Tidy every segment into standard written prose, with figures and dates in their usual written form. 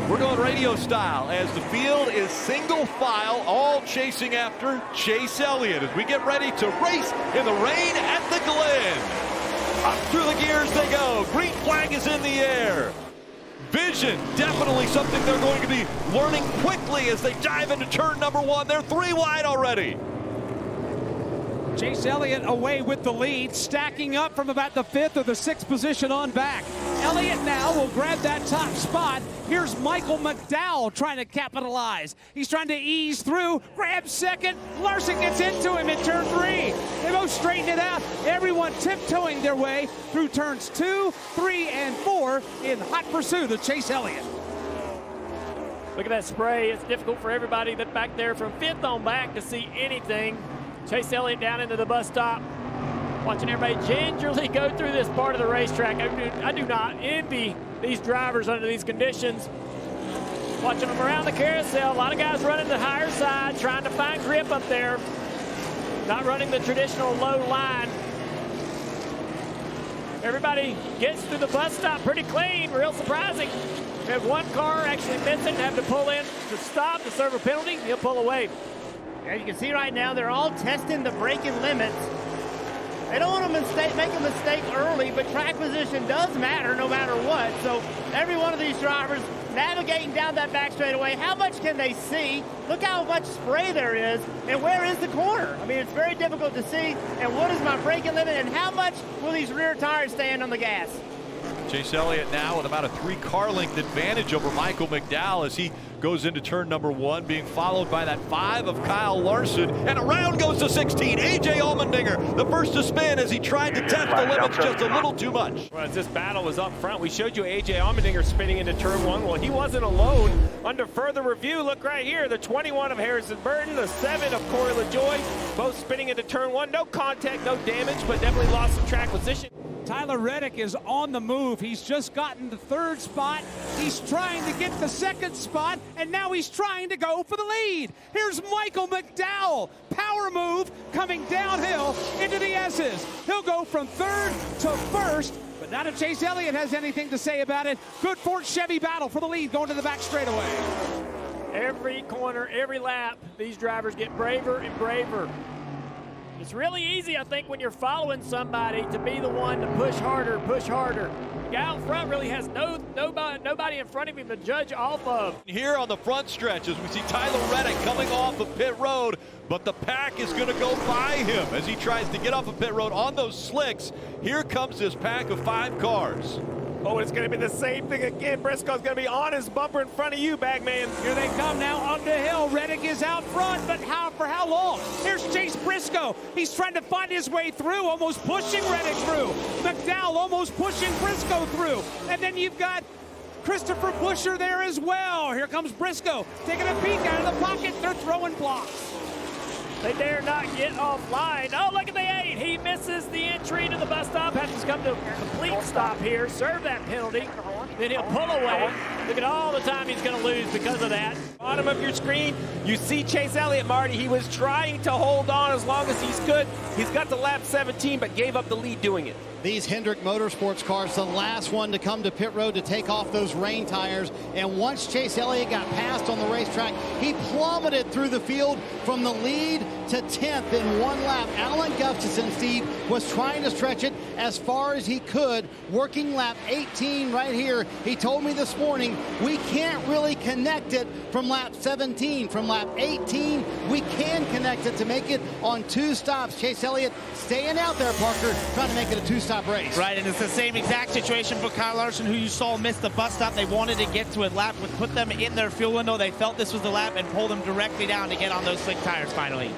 We're going radio style as the field is single file, all chasing after Chase Elliott as we get ready to race in the rain at the Glen. Up through the gears they go. Green flag is in the air. Vision, definitely something they're going to be learning quickly as they dive into turn number 1. They're 3 wide already. Chase Elliott away with the lead, stacking up from about the 5th or the 6th position on back. Elliott now will grab that top spot. Here's Michael McDowell trying to capitalize. He's trying to ease through, grabs second. Larson gets into him in turn 3. They both straighten it out. Everyone tiptoeing their way through turns 2, 3, and 4 in hot pursuit of Chase Elliott. Look at that spray. It's difficult for everybody that back there from 5th on back to see anything. Chase Elliott down into the bus stop. Watching everybody gingerly go through this part of the racetrack. I do not envy these drivers under these conditions. Watching them around the carousel. A lot of guys running the higher side, trying to find grip up there. Not running the traditional low line. Everybody gets through the bus stop pretty clean, real surprising. We have one car actually missing, have to pull in to stop to serve a penalty. He'll pull away. As you can see right now, they're all testing the braking limits. They don't want to make a mistake early, but track position does matter no matter what. So every one of these drivers navigating down that back straightaway, how much can they see? Look how much spray there is, and where is the corner? I mean, it's very difficult to see. And what is my braking limit, and how much will these rear tires stand on the gas? Chase Elliott now with about a 3-car length advantage over Michael McDowell as he goes into turn number 1, being followed by that 5 of Kyle Larson. And around goes the 16, A.J. Allmendinger, the first to spin as he tried to test the limits just a little too much. Well, as this battle was up front, we showed you A.J. Allmendinger spinning into turn 1. Well, he wasn't alone. Under further review, look right here, the 21 of Harrison Burton, the 7 of Corey LaJoie, both spinning into turn 1. No contact, no damage, but definitely lost some track position. Tyler Reddick is on the move. He's just gotten the 3rd spot. He's trying to get the 2nd spot, and now he's trying to go for the lead. Here's Michael McDowell. Power move coming downhill into the S's. He'll go from 3rd to 1st, but not if Chase Elliott has anything to say about it. Good Ford Chevy battle for the lead going to the back straightaway. Every corner, every lap, these drivers get braver and braver. It's really easy, I think, when you're following somebody to be the one to push harder, push harder. The guy out front really has nobody in front of him to judge off of. Here on the front stretch as we see Tyler Reddick coming off of pit road, but the pack is going to go by him as he tries to get off of pit road on those slicks. Here comes this pack of 5 cars. Oh, it's going to be the same thing again. Briscoe's going to be on his bumper in front of you, Bagman. Here they come now up the hill. Reddick is out front, but for how long? Here's Chase Briscoe. He's trying to find his way through, almost pushing Reddick through. McDowell almost pushing Briscoe through. And then you've got Christopher Buescher there as well. Here comes Briscoe taking a peek out of the pocket. They're throwing blocks. They dare not get offline. Oh, look at the 8. He misses the entry to the bus stop. Has to come to a complete stop here. Serve that penalty. Then he'll pull away. Look at all the time he's going to lose because of that. Bottom of your screen, you see Chase Elliott, Marty. He was trying to hold on as long as he could. He's got to lap 17, but gave up the lead doing it. These Hendrick Motorsports cars, the last one to come to pit road to take off those rain tires. And once Chase Elliott got passed on the racetrack, he plummeted through the field from the lead to 10th in 1 lap. Alan Gustafson, Steve, was trying to stretch it as far as he could, working lap 18 right here. He told me this morning, we can't really connect it from lap 17. From lap 18, we can connect it to make it on 2 stops. Chase Elliott staying out there, Parker, trying to make it a 2-stop race. Right, and it's the same exact situation for Kyle Larson, who you saw miss the bus stop. They wanted to get to a lap, would put them in their fuel window. They felt this was the lap and pulled them directly down to get on those slick tires finally.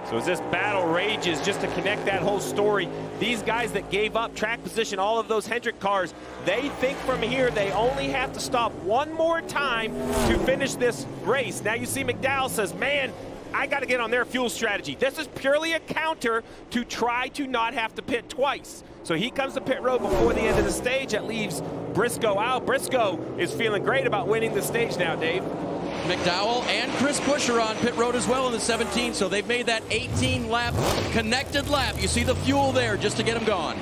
So as this battle rages, just to connect that whole story, these guys that gave up track position, all of those Hendrick cars, they think from here they only have to stop one more time to finish this race. Now you see McDowell says, man, I got to get on their fuel strategy. This is purely a counter to try to not have to pit twice. So he comes to pit road before the end of the stage. That leaves Briscoe out. Briscoe is feeling great about winning the stage now, Dave. McDowell and Chris Buescher on pit road as well in the 17, so they've made that 18-lap connected lap. You see the fuel there just to get them gone.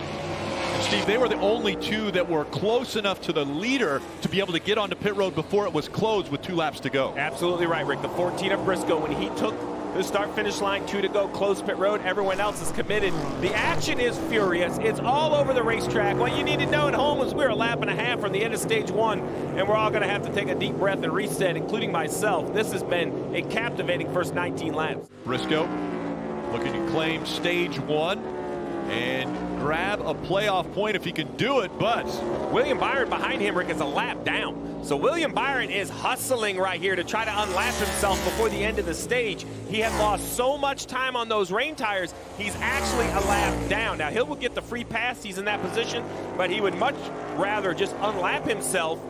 Steve, they were the only two that were close enough to the leader to be able to get onto pit road before it was closed with 2 laps to go. Absolutely right, Rick. The 14 of Briscoe, when he took the start-finish line, 2 to go, close pit road, everyone else is committed. The action is furious. It's all over the racetrack. What you need to know at home is we're a lap and a half from the end of stage 1, and we're all going to have to take a deep breath and reset, including myself. This has been a captivating first 19 laps. Briscoe looking to claim stage 1 and grab a playoff point if he can do it, but William Byron behind him, Rick, is a lap down. So William Byron is hustling right here to try to unlap himself before the end of the stage. He had lost so much time on those rain tires, he's actually a lap down. Now, he'll get the free pass, he's in that position, but he would much rather just unlap himself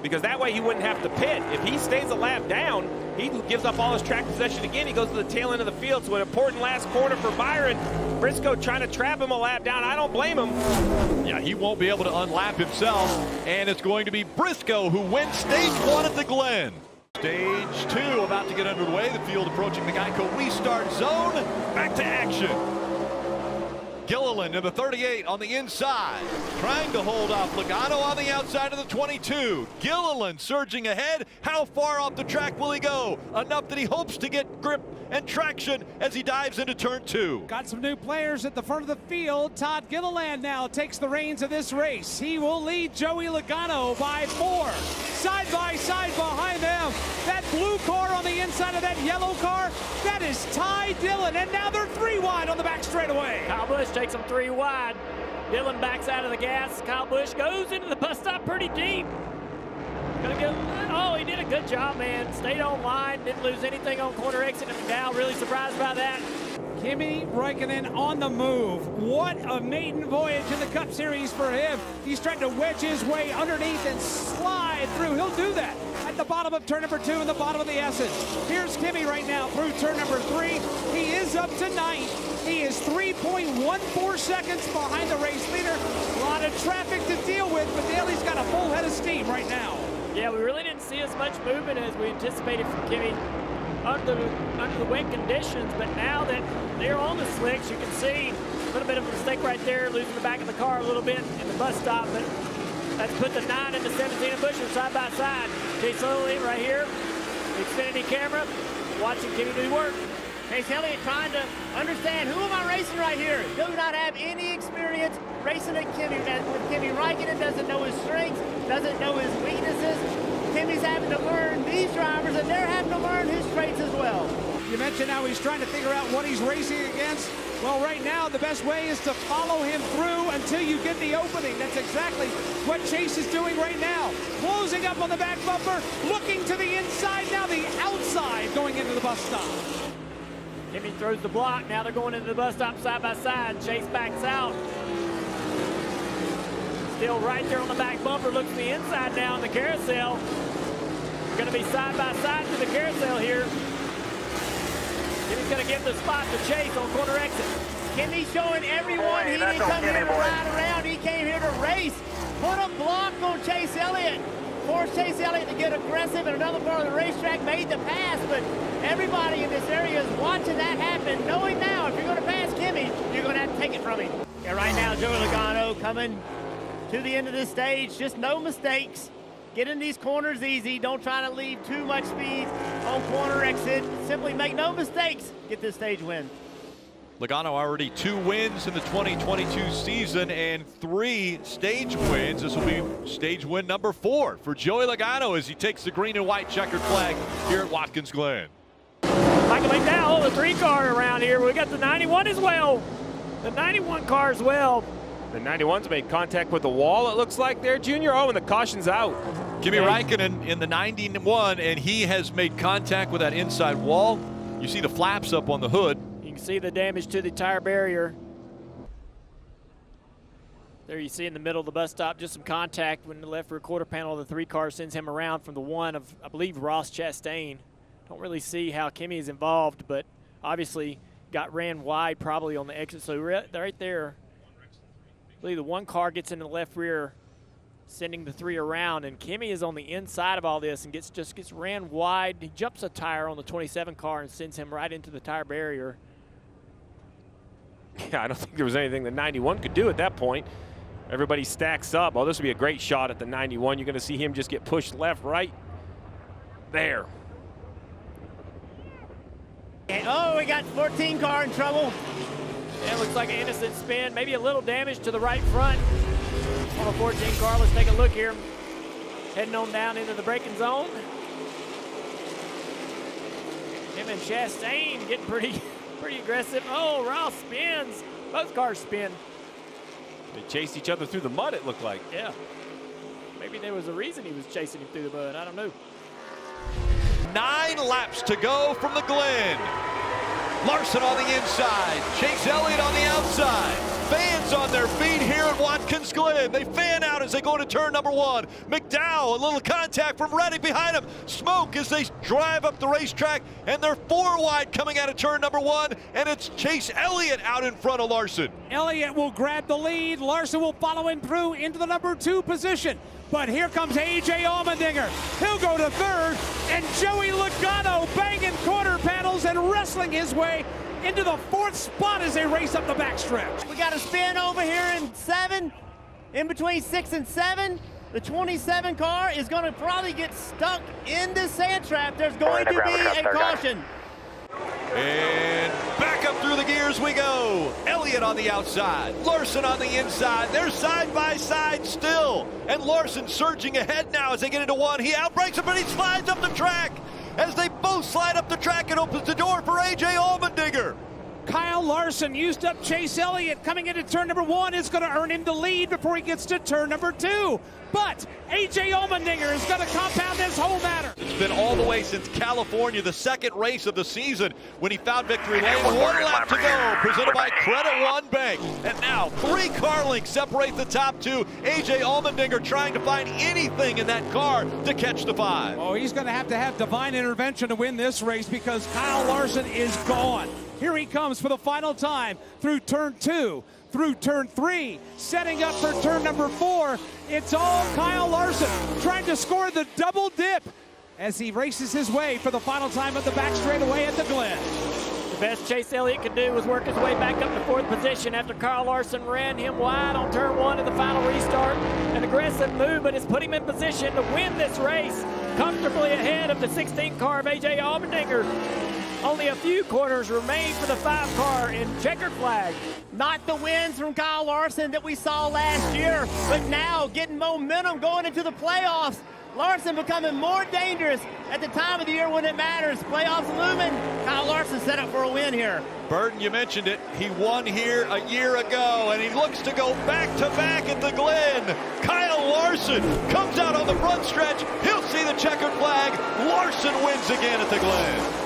because that way he wouldn't have to pit. If he stays a lap down, he gives up all his track possession again. He goes to the tail end of the field. So an important last corner for Byron. Briscoe trying to trap him a lap down. I don't blame him. Yeah, he won't be able to unlap himself. And it's going to be Briscoe who wins stage 1 at the Glen. Stage 2 about to get underway. The field approaching the Geico restart zone. Back to action. Gilliland in the 38 on the inside, trying to hold off Logano on the outside of the 22. Gilliland surging ahead. How far off the track will he go? Enough that he hopes to get grip and traction as he dives into turn 2. Got some new players at the front of the field. Todd Gilliland now takes the reins of this race. He will lead Joey Logano by 4. Side by side behind them. That blue car on the inside of that yellow car, that is Ty Dillon. And now they're 3 wide on the back straightaway. Kyle Busch takes them 3 wide. Dillon backs out of the gas. Kyle Busch goes into the bus stop pretty deep. Oh, he did a good job, man. Stayed on line, didn't lose anything on corner exit. And McDowell really surprised by that. Kimi Räikkönen on the move. What a maiden voyage in the Cup Series for him. He's trying to wedge his way underneath and slide through. He'll do that at the bottom of turn number 2 and the bottom of the Essence. Here's Kimi right now through turn number 3. He is up to 9th. He is 3.14 seconds behind the race leader. A lot of traffic to deal with, but Daly's got a full head of steam right now. Yeah, we really didn't see as much movement as we anticipated from Kimi under the wet conditions, but now that they're on the slicks, you can see a little bit of a mistake right there, losing the back of the car a little bit in the bus stop, but that's put the 9 and the 17 of Busch side by side. Chase Elliott right here, the Xfinity camera, watching Kimi do work. Chase Elliott trying to understand, who am I racing right here? Do not have any experience racing with Kimi Räikkönen, doesn't know his strengths, doesn't know his weaknesses. Kimi's having to learn these drivers, and they're having to learn his traits as well. You mentioned how he's trying to figure out what he's racing against. Well, right now, the best way is to follow him through until you get the opening. That's exactly what Chase is doing right now. Closing up on the back bumper, looking to the inside, now the outside going into the bus stop. Kimi throws the block. Now they're going into the bus stop side by side. Chase backs out. Still right there on the back bumper. Looks to the inside now in the carousel. Going to be side by side to the carousel here. Kimi's going to give the spot to Chase on corner exit. Kimi showing everyone he didn't come here to ride around. He came here to race. Put a block on Chase Elliott. Forced Chase Elliott to get aggressive in another part of the racetrack, made the pass, but everybody in this area is watching that happen, knowing now if you're going to pass Kimi, you're going to have to take it from him. Yeah, right now, Joey Logano coming to the end of this stage. Just no mistakes. Get in these corners easy. Don't try to leave too much speed on corner exit. Simply make no mistakes. Get this stage win. Logano already 2 wins in the 2022 season and 3 stage wins. This will be stage win number 4 for Joey Logano as he takes the green and white checkered flag here at Watkins Glen. Michael McDowell, the 3 car around here. We got the 91 as well. The 91 car as well. The 91's made contact with the wall, it looks like there, Junior. Oh, and the caution's out. Kimi Räikkönen in the 91, and he has made contact with that inside wall. You see the flaps up on the hood. You can see the damage to the tire barrier. There you see in the middle of the bus stop, just some contact when the left rear quarter panel of the 3 car sends him around from the 1 of, I believe, Ross Chastain. Don't really see how Kimi is involved, but obviously ran wide probably on the exit. So right there, I believe the 1 car gets in the left rear, sending the 3 around, and Kimi is on the inside of all this and just gets ran wide. He jumps a tire on the 27 car and sends him right into the tire barrier. Yeah, I don't think there was anything the 91 could do at that point. Everybody stacks up. Oh, this would be a great shot at the 91. You're going to see him just get pushed left, right. There. Oh, we got 14 car in trouble. Yeah, looks like an innocent spin. Maybe a little damage to the right front on a 14 car. Let's take a look here. Heading on down into the braking zone. Him and Chastain getting pretty aggressive. Oh, Ross spins. Both cars spin. They chased each other through the mud, it looked like. Yeah. Maybe there was a reason he was chasing him through the mud. I don't know. 9 laps to go from the Glen. Larson on the inside, Chase Elliott on the outside. Fans on their feet here at Watkins Glen. They fan out as they go to turn number 1. McDowell, a little contact from Reddick behind him. Smoke as they drive up the racetrack, and they're 4 wide coming out of turn number 1, and it's Chase Elliott out in front of Larson. Elliott will grab the lead. Larson will follow him through into the number 2 position. But here comes A.J. Allmendinger. He'll go to 3rd, and Joey Logano banging quarter panels and wrestling his way into the 4th spot as they race up the backstretch. We got a spin over here in 7, in between 6 and 7. The 27 car is going to probably get stuck in the sand trap. There's going to be a caution. And back up through the gears we go. Elliott on the outside, Larson on the inside. They're side by side still. And Larson surging ahead now as they get into 1. He outbrakes him, but he slides up the track. As they both slide up the track, it opens the door for A.J. Allmendinger. Kyle Larson used up Chase Elliott coming into turn number 1. Is going to earn him the lead before he gets to turn number 2. But A.J. Allmendinger is going to compound this whole matter. It's been all the way since California, the 2nd race of the season, when he found victory lane. 1 lap to go, presented by Credit One Bank. And now 3 car lengths separate the top 2. A.J. Allmendinger trying to find anything in that car to catch the 5. Oh, he's going to have divine intervention to win this race because Kyle Larson is gone. Here he comes for the final time through turn 2, through turn 3, setting up for turn number 4. It's all Kyle Larson trying to score the double dip as he races his way for the final time at the back straightaway at the Glen. The best Chase Elliott could do was work his way back up to 4th position after Kyle Larson ran him wide on turn 1 in the final restart. An aggressive movement has put him in position to win this race, comfortably ahead of the 16 car of A.J. Allmendinger. Only a few corners remain for the 5 car in checkered flag. Not the wins from Kyle Larson that we saw last year, but now getting momentum going into the playoffs. Larson becoming more dangerous at the time of the year when it matters. Playoffs looming. Kyle Larson set up for a win here. Burton, you mentioned it. He won here a year ago, and he looks to go back-to-back at the Glen. Kyle Larson comes out on the front stretch. He'll see the checkered flag. Larson wins again at the Glen.